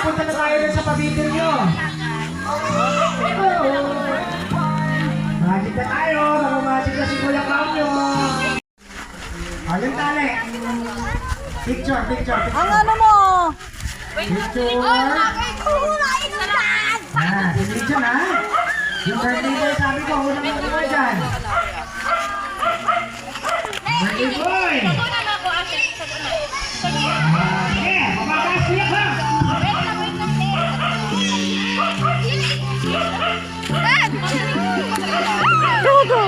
punta na tayo sa pabitin nyo. Magic na tayo. Mag-magic na si Kuya Claudio. Aling tali. Picture. Ang ano mo? Picture. Picture na. Yung birthday boy, sabi ko, unang birthday boy dyan. Birthday boy. Yeah, mabagas siya ha. Tudo!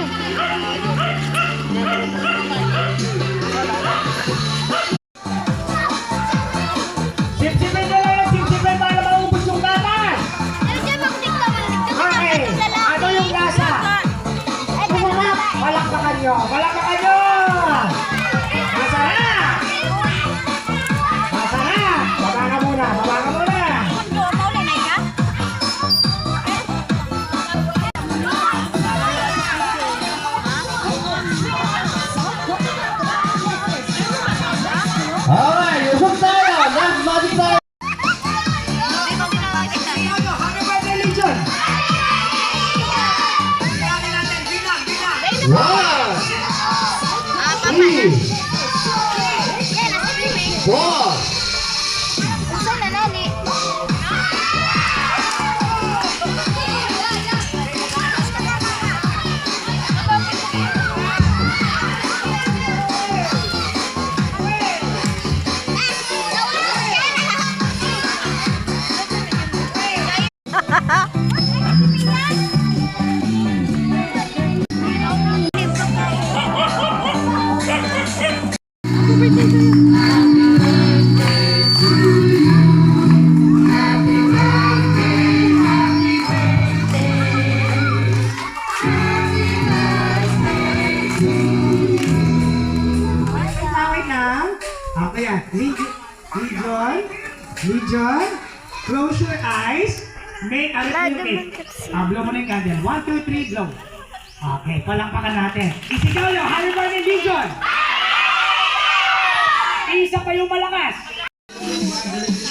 Sip-sipin na lang, sip-sipin para maubos yung gatas. Okay, ano yung lasa? Kumunap, palakpakan nyo. Masarap! Baba ka muna. Okay, usap tayo. Last magic tayo. Happy birthday, Legion! One, three, four. Okay, Legion, close your eyes, make a rhythmic. Blow mo na yung candle. 1, 2, 3, blow. Okay, palampakan natin. Isigaw nyo, happy birthday, Legion! Isa pa yung malakas.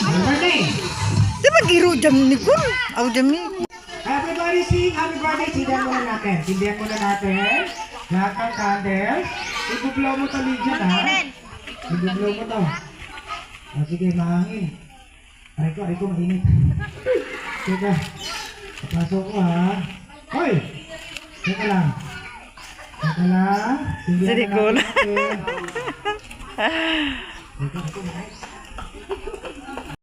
Happy birthday! Di ba giro jam ni Kun? Aw jam ni. Everybody sing happy birthday. Sindihan muna natin. Lahat ng candles. I-blow mo to, Legion, ha? I-blow mo to. Sige, mahangin. Aray ko, mainit. Teka, papasok ko, ha? Hoy! Teka lang. Sindihan Jadi na Kun. natin. Teka,